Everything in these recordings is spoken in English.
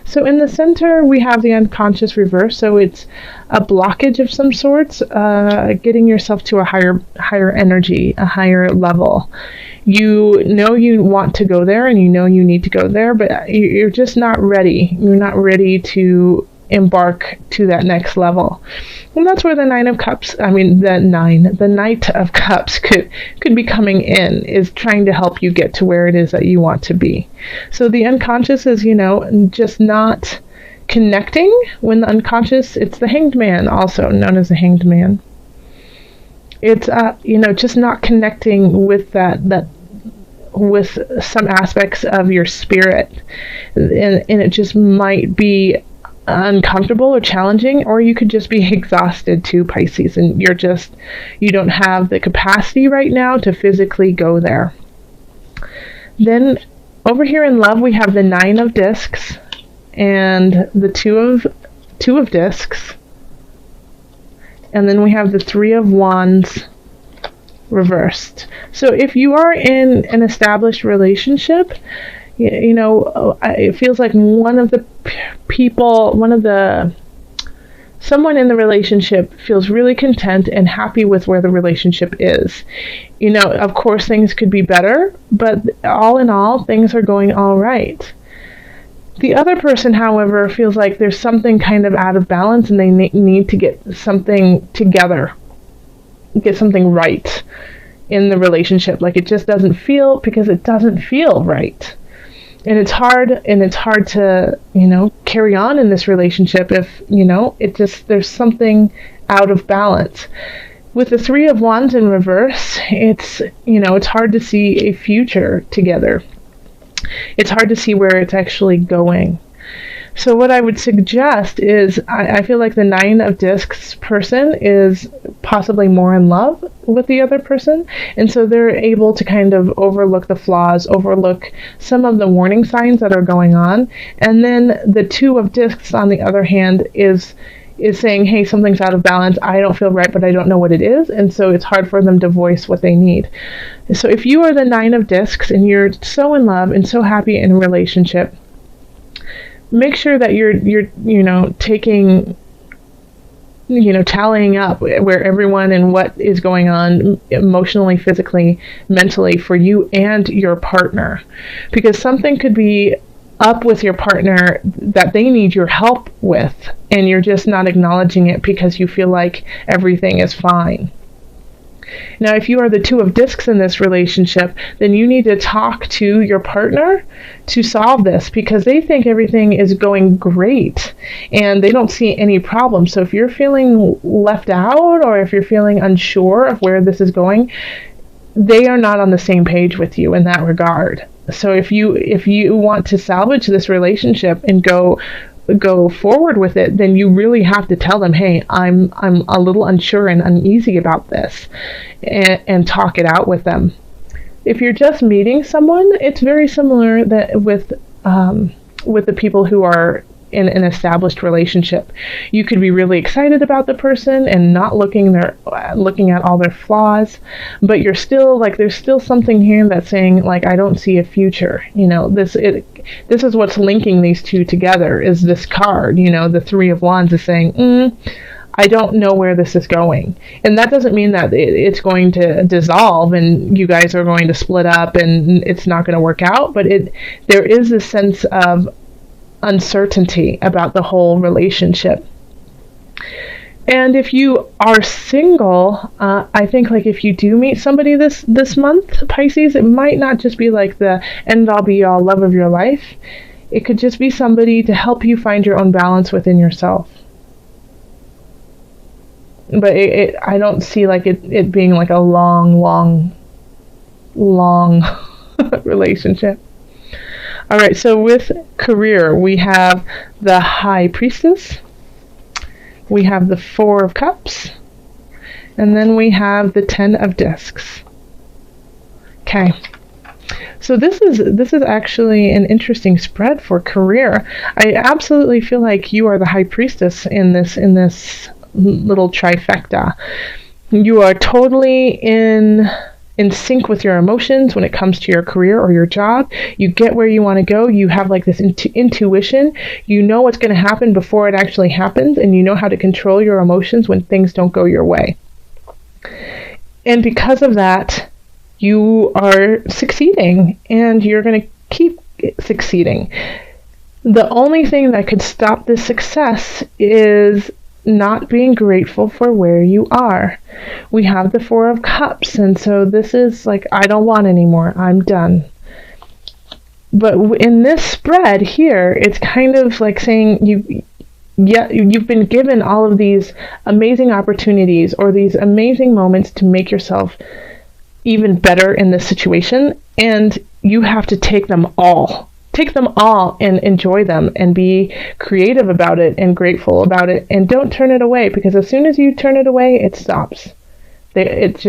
So in the center, we have the unconscious reverse. So it's a blockage of some sorts, getting yourself to a higher energy, a higher level. You know you want to go there, and you know you need to go there, but you're just not ready. You're not ready to embark to that next level. And that's where the Knight of Cups could be coming in, is trying to help you get to where it is that you want to be. So the unconscious is, just not connecting. When the unconscious, it's the Hanged Man, also known as the Hanged Man. It's just not connecting with that with some aspects of your spirit, and it just might be uncomfortable or challenging, or you could just be exhausted too, Pisces, and you don't have the capacity right now to physically go there. Then over here in love, we have the 9 of discs and the two of discs, and then we have the 3 of wands reversed. So if you are in an established relationship, it feels like someone in the relationship feels really content and happy with where the relationship is. Of course things could be better, but all in all, things are going all right. The other person, however, feels like there's something kind of out of balance, and they need to get something together, get something right in the relationship. Like, it just doesn't feel right. And it's hard to, carry on in this relationship if, there's something out of balance. With the 3 of wands in reverse, it's hard to see a future together. It's hard to see where it's actually going. So what I would suggest is, I feel like the 9 of discs person is possibly more in love with the other person, and so they're able to kind of overlook the flaws, overlook some of the warning signs that are going on. And then the 2 of discs, on the other hand, is saying, hey, something's out of balance, I don't feel right, but I don't know what it is, and so it's hard for them to voice what they need. So if you are the 9 of discs and you're so in love and so happy in a relationship, make sure that you're taking, tallying up where everyone and what is going on emotionally, physically, mentally for you and your partner, because something could be up with your partner that they need your help with, and you're just not acknowledging it because you feel like everything is fine. Now, if you are the 2 of discs in this relationship, then you need to talk to your partner to solve this, because they think everything is going great and they don't see any problem. So if you're feeling left out, or if you're feeling unsure of where this is going, they are not on the same page with you in that regard. So if you want to salvage this relationship and go forward with it, then you really have to tell them, hey, I'm a little unsure and uneasy about this, and talk it out with them. If you're just meeting someone, it's very similar that with the people who are in an established relationship. You could be really excited about the person and not looking at all their flaws, but you're still like, there's still something here that's saying, like, I don't see a future. This is what's linking these two together, is this card. The 3 of wands is saying, I don't know where this is going. And that doesn't mean that it's going to dissolve and you guys are going to split up and it's not going to work out, but there is a sense of uncertainty about the whole relationship. And if you are single, I think, like, if you do meet somebody this month, Pisces, it might not just be like the end-all be-all love of your life. It could just be somebody to help you find your own balance within yourself. But I don't see like it being like a long relationship. All right, so with career, we have the High Priestess, we have the 4 of Cups, and then we have the 10 of Discs. Okay, so this is actually an interesting spread for career. I absolutely feel like you are the High Priestess in this little trifecta. You are totally in in sync with your emotions when it comes to your career or your job. You get where you want to go. You have like this intuition. You know what's going to happen before it actually happens, and you know how to control your emotions when things don't go your way. And because of that, you are succeeding, and you're going to keep succeeding. The only thing that could stop this success is not being grateful for where you are. We have the Four of Cups, and so this is like, I don't want anymore. I'm done. But in this spread here, it's kind of like saying you've been given all of these amazing opportunities or these amazing moments to make yourself even better in this situation, and you have to take them all. Take them all and enjoy them and be creative about it and grateful about it, and don't turn it away, because as soon as you turn it away, it stops. It's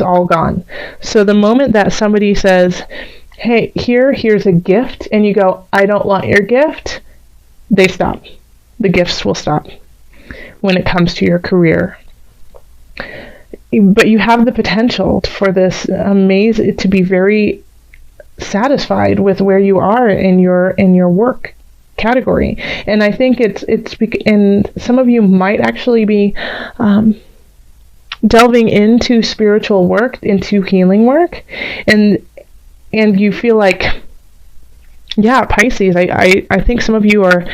all gone. So the moment that somebody says, hey, here's a gift, and you go, I don't want your gift, they stop. The gifts will stop when it comes to your career. But you have the potential for this to be very satisfied with where you are in your work category. And I think and some of you might actually be delving into spiritual work, into healing work, and you feel like, yeah, Pisces, I think some of you are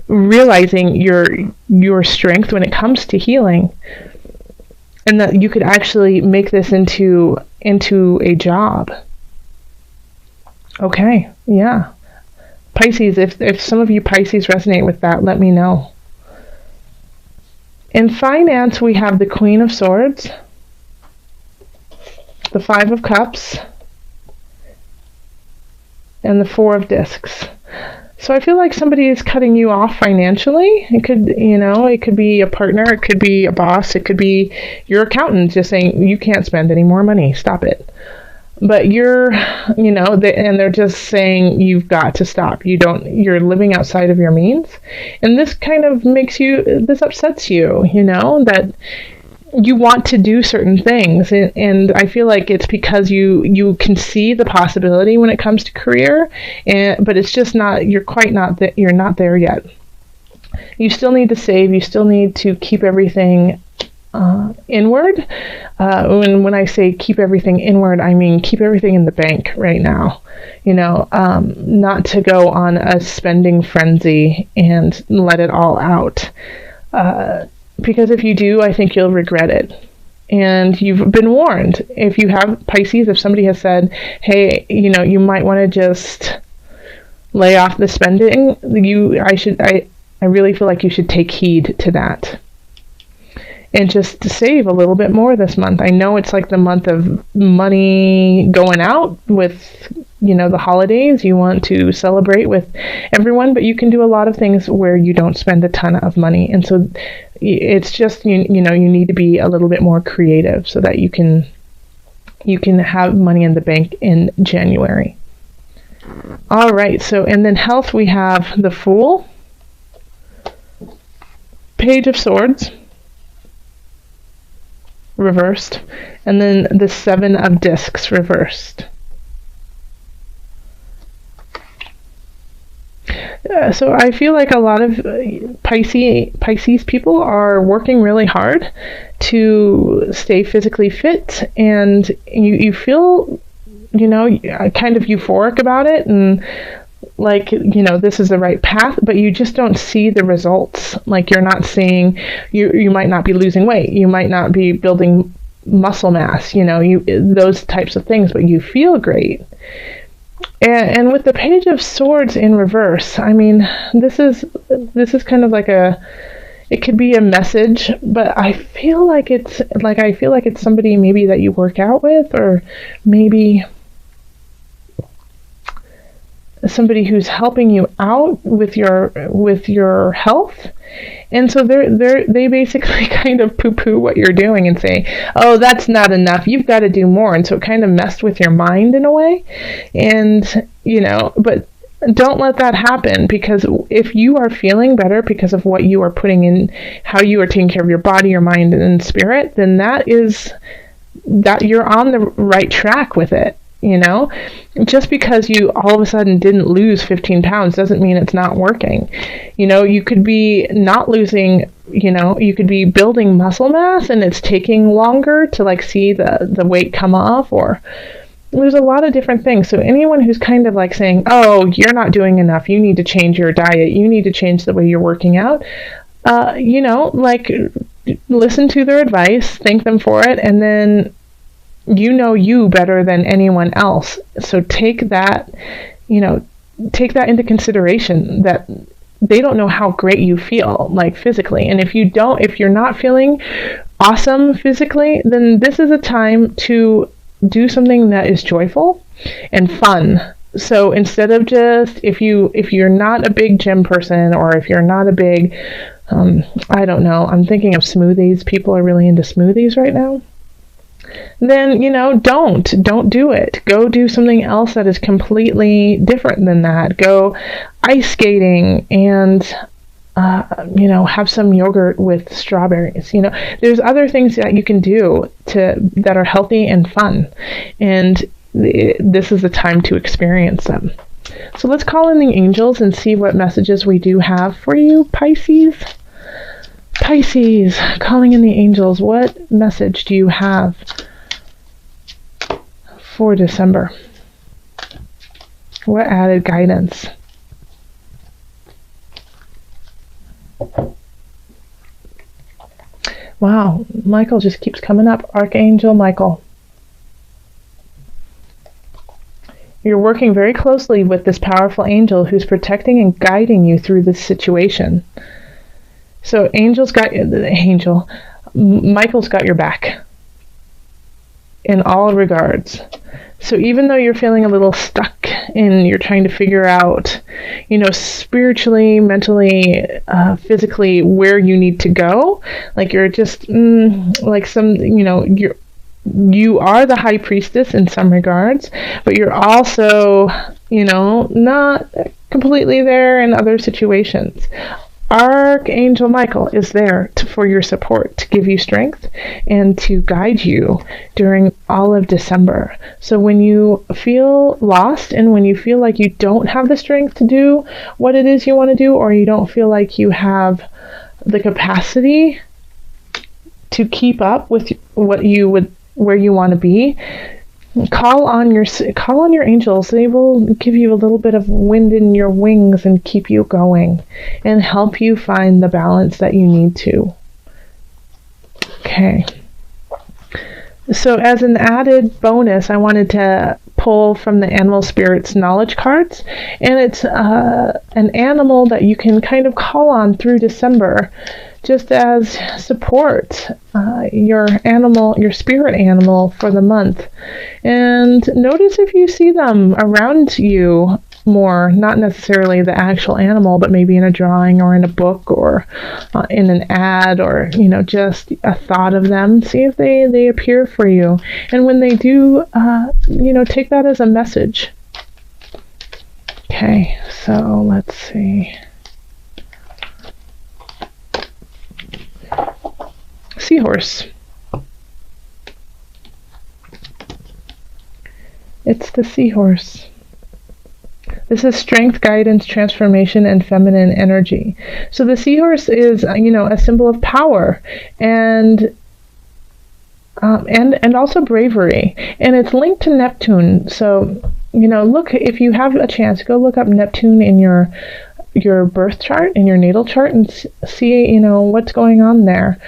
realizing your strength when it comes to healing, and that you could actually make this into a job. Okay, yeah. Pisces, if some of you Pisces resonate with that, let me know. In finance, we have the Queen of Swords, the Five of Cups, and the Four of Discs. So I feel like somebody is cutting you off financially. It could be a partner, it could be a boss, it could be your accountant just saying, you can't spend any more money, stop it. But and they're just saying you've got to stop. You're living outside of your means. And this kind of this upsets you, that you want to do certain things. And I feel like it's because you can see the possibility when it comes to career, but it's just you're not there yet. You still need to save. You still need to keep everything inward. When I say keep everything inward, I mean keep everything in the bank right now. Not to go on a spending frenzy and let it all out. Because if you do, I think you'll regret it. And you've been warned. If you have Pisces, if somebody has said, hey, you might want to just lay off the spending, I really feel like you should take heed to that. And just to save a little bit more this month. I know it's like the month of money going out with, the holidays. You want to celebrate with everyone, but you can do a lot of things where you don't spend a ton of money. And so it's just, you need to be a little bit more creative so that you can have money in the bank in January. All right. So, and then health, we have the Fool, Page of Swords, reversed, and then the Seven of Discs reversed. So I feel like a lot of Pisces people are working really hard to stay physically fit, and you feel, kind of euphoric about it, and like, this is the right path, but you just don't see the results. Like, you're not seeing, you might not be losing weight, you might not be building muscle mass, those types of things, but you feel great. And with the Page of Swords in reverse, I mean, this is kind of like it could be a message, but I feel like it's somebody maybe that you work out with, or maybe somebody who's helping you out with your health. And so they basically kind of poo-poo what you're doing and say, oh, that's not enough, you've got to do more. And so it kind of messed with your mind in a way. And, but don't let that happen, because if you are feeling better because of what you are putting in, how you are taking care of your body, your mind, and spirit, then that is that you're on the right track with it. Just because you all of a sudden didn't lose 15 pounds doesn't mean it's not working. You could be not losing, you could be building muscle mass and it's taking longer to like see the weight come off, or there's a lot of different things. So anyone who's kind of like saying, oh, you're not doing enough, you need to change your diet, you need to change the way you're working out, like listen to their advice, thank them for it, and then you better than anyone else. So take that into consideration, that they don't know how great you feel like physically. And if you're not feeling awesome physically, then this is a time to do something that is joyful and fun. So instead of just, if you're not a big gym person, or if you're not a big, I don't know, I'm thinking of smoothies. People are really into smoothies right now. Then, don't do it. Go do something else that is completely different than that. Go ice skating and, have some yogurt with strawberries. There's other things that you can do that are healthy and fun. And this is the time to experience them. So let's call in the angels and see what messages we do have for you, Pisces. Pisces, calling in the angels, what message do you have for December? What added guidance? Wow, Michael just keeps coming up. Archangel Michael. You're working very closely with this powerful angel who's protecting and guiding you through this situation. So Michael's got your back in all regards. So even though you're feeling a little stuck and you're trying to figure out, spiritually, mentally, physically, where you need to go, like you're just like some, you are the high priestess in some regards, but you're also, not completely there in other situations. Archangel Michael is there for your support, to give you strength and to guide you during all of December. So when you feel lost and when you feel like you don't have the strength to do what it is you want to do, or you don't feel like you have the capacity to keep up with where you want to be, call on your angels. They will give you a little bit of wind in your wings and keep you going and help you find the balance that you need to. Okay. So as an added bonus, I wanted to pull from the Animal Spirits knowledge cards, and it's an animal that you can kind of call on through December just as support, your spirit animal for the month. And notice if you see them around you more, not necessarily the actual animal, but maybe in a drawing or in a book or in an ad, or, just a thought of them. See if they appear for you. And when they do, take that as a message. Okay, so let's see. Seahorse. It's the seahorse. This is strength, guidance, transformation, and feminine energy. So the seahorse is, a symbol of power and also bravery, and it's linked to Neptune. So, look, if you have a chance, go look up Neptune in your birth chart, in your natal chart, and see, what's going on there.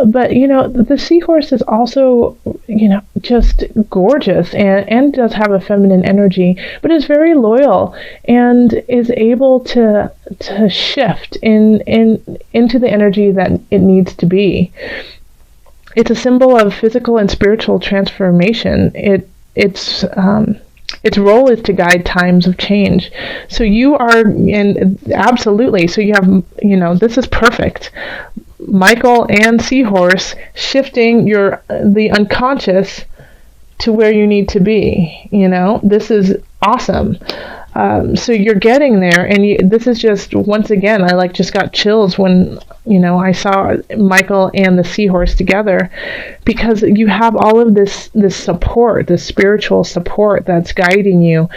But, the seahorse is also, just gorgeous and does have a feminine energy, but is very loyal and is able to shift into the energy that it needs to be. It's a symbol of physical and spiritual transformation. Its role is to guide times of change. So you are, and absolutely, so you have, this is perfect. Michael and Seahorse shifting the unconscious to where you need to be. This is awesome. So you're getting there, and this is just, once again, I like just got chills when, I saw Michael and the seahorse together, because you have all of this support, this spiritual support that's guiding you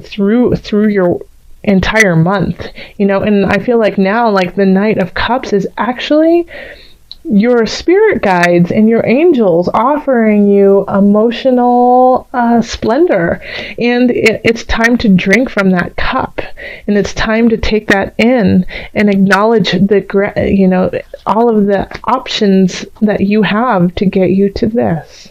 through your entire month, and I feel like now, like, the Knight of Cups is actually your spirit guides and your angels offering you emotional splendor, and it's time to drink from that cup, and it's time to take that in and acknowledge all of the options that you have to get you to this.